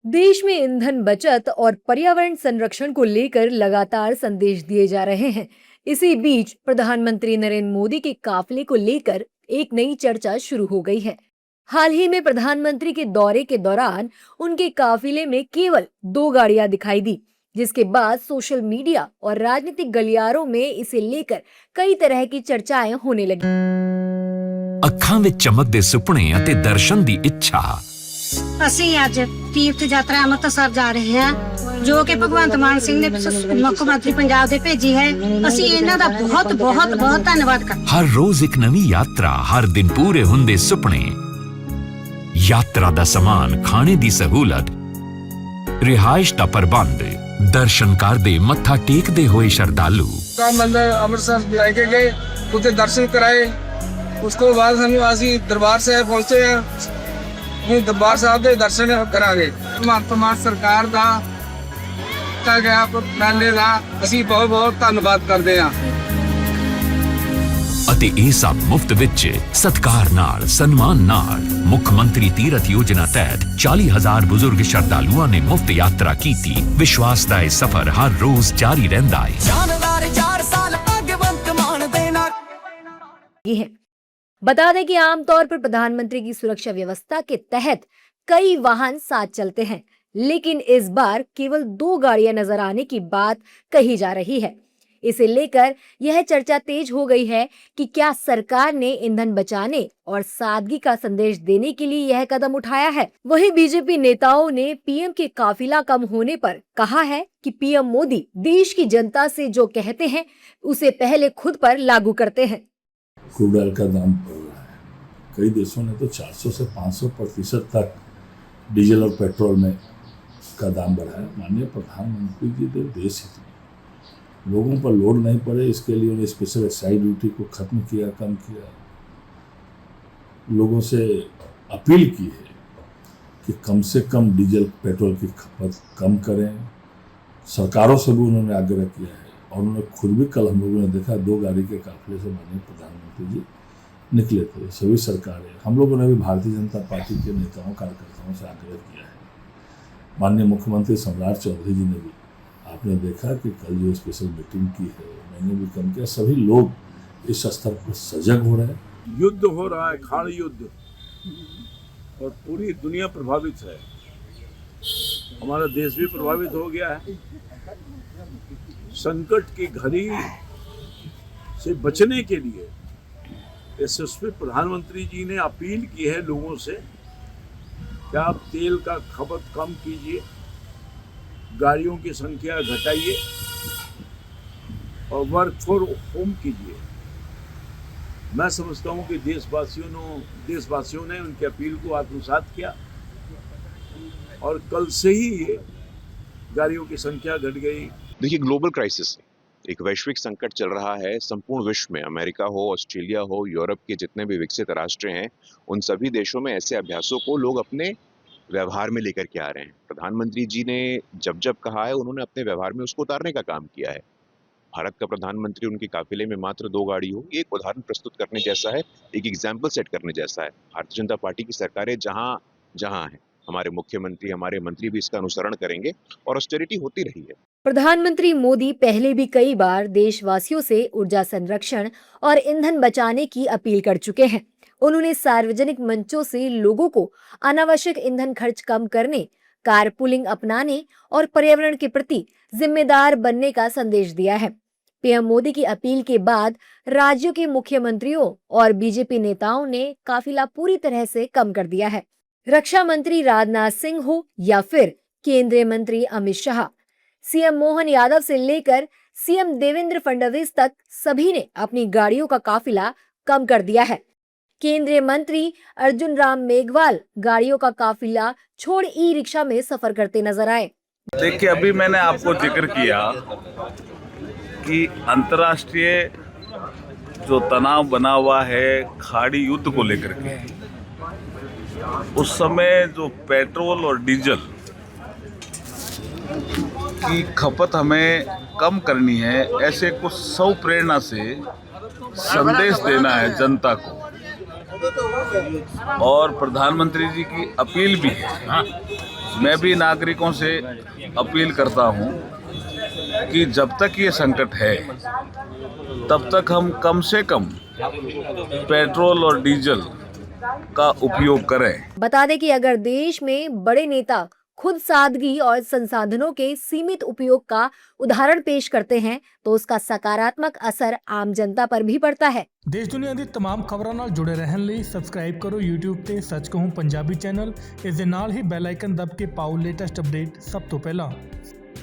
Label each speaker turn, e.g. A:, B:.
A: देश में ईंधन बचत और पर्यावरण संरक्षण को लेकर लगातार संदेश दिए जा रहे हैं। इसी बीच प्रधानमंत्री नरेंद्र मोदी के काफिले को लेकर एक नई चर्चा शुरू हो गई है। हाल ही में प्रधानमंत्री के दौरे के दौरान उनके काफिले में केवल 2 गाड़ियां दिखाई दी, जिसके बाद सोशल मीडिया और राजनीतिक गलियारों में इसे लेकर कई तरह की चर्चाएं होने लगी।
B: ਅੱਖਾਂ ਵਿੱਚ ਚਮਕਦੇ ਸੁਪਨੇ ਅਤੇ ਦਰਸ਼ਨ ਦੀ ਇੱਛਾ।
C: ਅਸੀਂ ਅੱਜ ਤੀਰਥ ਯਾਤਰਾ ਅੰਮ੍ਰਿਤਸਰ ਜਾ ਰਹੇ ਹਾਂ ਜੋ ਕਿ ਭਗਵੰਤ ਮਾਨ ਸਿੰਘ ਨੇ ਮੁੱਖ ਮੰਤਰੀ ਪੰਜਾਬ ਦੇ ਭੇਜੀ ਹੈ। ਅਸੀਂ ਇਹਨਾਂ ਦਾ ਬਹੁਤ ਬਹੁਤ ਬਹੁਤ ਧੰਨਵਾਦ ਕਰਦੇ ਹਾਂ।
B: ਹਰ ਰੋਜ਼ ਇੱਕ ਨਵੀਂ ਯਾਤਰਾ, ਹਰ ਦਿਨ ਪੂਰੇ ਹੁੰਦੇ ਸੁਪਨੇ। ਯਾਤਰਾ ਦਾ ਸਮਾਨ, ਖਾਣੇ ਦੀ ਸਹੂਲਤ, ਰਿਹਾਇਸ਼ ਦਾ ਪ੍ਰਬੰਧ, ਦਰਸ਼ਨ ਕਰਦੇ ਮੱਥਾ ਟੇਕਦੇ ਹੋਏ ਸ਼ਰਧਾਲੂ।
D: ਅੰਮ੍ਰਿਤਸਰ ਲੈ ਕੇ ਗਏ, ਉੱਥੇ ਦਰਸ਼ਨ ਕਰਾਏ। उसको बाद ਅਸੀਂ ਦਰਬਾਰ ਸਾਹਿਬ ਪਹੁੰਚੇ ਆ। ਹੁਣ ਦਰਬਾਰ ਸਾਹਿਬ ਦੇ ਦਰਸ਼ਨ ਕਰਾਂਗੇ। ਭਗਵੰਤ ਮਾਨ ਸਰਕਾਰ ਦਾ ਕੀਤਾ ਗਿਆ ਪਹਿਲੇ ਦਾ ਅਸੀਂ ਬਹੁਤ ਬਹੁਤ ਧੰਨਵਾਦ ਕਰਦੇ ਹਾਂ।
B: ਅਤੇ ਇਹ ਸਭ ਮੁਫਤ ਵਿੱਚ ਸਤਕਾਰ ਨਾਲ, ਸਨਮਾਨ ਨਾਲ। ਮੁੱਖ ਮੰਤਰੀ ਤੀਰਥ ਯੋਜਨਾ ਤਹਿਤ 40,000 ਬਜ਼ੁਰਗ ਸ਼ਰਧਾਲੂਆਂ ਨੇ ਮੁਫਤ ਯਾਤਰਾ ਕੀਤੀ। ਵਿਸ਼ਵਾਸ ਦਾ ਇਹ ਸਫ਼ਰ ਹਰ ਰੋਜ਼ ਜਾਰੀ ਰਹਿੰਦਾ ਹੈ।
E: ਸ਼ਾਨਦਾਰ 4 ਸਾਲ ਭਗਵੰਤ ਮਾਨ ਦੇ ਨਾਲ।
A: बता दें कि आमतौर पर प्रधानमंत्री की सुरक्षा व्यवस्था के तहत कई वाहन साथ चलते हैं, लेकिन इस बार केवल 2 गाड़ियां नजर आने की बात कही जा रही है। इसे लेकर यह चर्चा तेज हो गई है कि क्या सरकार ने ईंधन बचाने और सादगी का संदेश देने के लिए यह कदम उठाया है। वहीं बीजेपी नेताओं ने पीएम के काफिला कम होने पर कहा है कि पीएम मोदी देश की जनता से जो कहते हैं उसे पहले खुद पर लागू करते हैं।
F: क्रूड ऑयल का दाम बढ़ रहा है। कई देशों ने तो 400 से 500% तक डीजल और पेट्रोल में का दाम बढ़ाया। माननीय प्रधानमंत्री जी ने देश हित में लोगों पर लोड नहीं पड़े, इसके लिए उन्हें स्पेशल एक्साइज ड्यूटी को खत्म किया, कम किया। लोगों से अपील की है कि कम से कम डीजल पेट्रोल की खपत कम करें। सरकारों से भी उन्होंने आग्रह किया है और उन्होंने खुद भी, कल हम लोगों ने देखा, 2 गाड़ी के काफिले से माननीय प्रधानमंत्री जी निकले थे। सभी सरकारें, हम लोगों ने भी भारतीय जनता पार्टी के नेताओं कार्यकर्ताओं से आग्रह किया है। माननीय मुख्यमंत्री सम्राट चौधरी जी ने भी, आपने देखा कि कल जो स्पेशल मीटिंग की है, मैंने भी कम किया। सभी लोग इस स्तर पर सजग हो रहे हैं।
G: युद्ध हो रहा है, खाड़ युद्ध, और पूरी दुनिया प्रभावित है। हमारा देश भी प्रभावित हो गया है। संकट की घड़ी से बचने के लिए यशस्वी प्रधानमंत्री जी ने अपील की है लोगों से कि आप तेल का खपत कम कीजिए, गाड़ियों की संख्या घटाइए और वर्क फॉर होम कीजिए। मैं समझता हूं कि देशवासियों ने उनकी अपील को आत्मसात किया और कल से ही ये गाड़ियों की संख्या घट गई।
H: देखिए, ग्लोबल क्राइसिस, एक वैश्विक संकट चल रहा है संपूर्ण विश्व में। अमेरिका हो, ऑस्ट्रेलिया हो, यूरोप के जितने भी विकसित राष्ट्र हैं, उन सभी देशों में ऐसे अभ्यासों को लोग अपने व्यवहार में लेकर के आ रहे हैं। प्रधानमंत्री जी ने जब जब कहा है, उन्होंने अपने व्यवहार में उसको उतारने का काम किया है। भारत का प्रधानमंत्री उनके काफिले में मात्र 2 गाड़ी हो, ये एक उदाहरण प्रस्तुत करने जैसा है, एक एग्जाम्पल सेट करने जैसा है। भारतीय जनता पार्टी की सरकारें जहाँ जहाँ है, हमारे मुख्यमंत्री, हमारे मंत्री भी इसका अनुसरण करेंगे और ऑस्टेरिटी होती रही है।
A: प्रधानमंत्री मोदी पहले भी कई बार देशवासियों से ऊर्जा संरक्षण और ईंधन बचाने की अपील कर चुके हैं। उन्होंने सार्वजनिक मंचों से लोगों को अनावश्यक ईंधन खर्च कम करने, कारपूलिंग अपनाने और पर्यावरण के प्रति जिम्मेदार बनने का संदेश दिया है। पीएम मोदी की अपील के बाद राज्यों के मुख्यमंत्रियों और बीजेपी नेताओं ने काफिला पूरी तरह से कम कर दिया है। रक्षा मंत्री राजनाथ सिंह हो या फिर केंद्रीय मंत्री अमित शाह, सीएम मोहन यादव से लेकर सीएम देवेंद्र फडणवीस तक सभी ने अपनी गाड़ियों का काफिला कम कर दिया है। केंद्रीय मंत्री अर्जुन राम मेघवाल गाड़ियों का काफिला छोड़ ई रिक्शा में सफर करते नजर आए।
I: देखिए, अभी मैंने आपको जिक्र किया कि अंतर्राष्ट्रीय जो तनाव बना हुआ है खाड़ी युद्ध को लेकर के, उस समय जो पेट्रोल और डीजल की खपत हमें कम करनी है, ऐसे कुछ स्व प्रेरणा से संदेश देना है जनता को। और प्रधानमंत्री जी की अपील भी है। मैं भी नागरिकों से अपील करता हूं कि जब तक ये संकट है तब तक हम कम से कम पेट्रोल और डीजल का उपयोग करें।
A: बता दें कि अगर देश में बड़े नेता खुद सादगी और संसाधनों के सीमित उपयोग का उदाहरण पेश करते हैं तो उसका सकारात्मक असर आम जनता पर भी पड़ता है।
J: देश दुनिया ਦੀ तमाम ਖਬਰਾਂ ਨਾਲ ਜੁੜੇ ਰਹਿਣ ਲਈ ਸਬਸਕ੍ਰਾਈਬ ਕਰੋ YouTube ਤੇ ਸੱਚ ਕਹੂੰ ਪੰਜਾਬੀ ਚੈਨਲ। ਇਸ ਦੇ ਨਾਲ ਹੀ ਬੈਲ ਆਈਕਨ ਦਬ ਕੇ ਪਾਓ ਲੇਟੈਸਟ ਅਪਡੇਟ ਸਭ ਤੋਂ ਪਹਿਲਾਂ।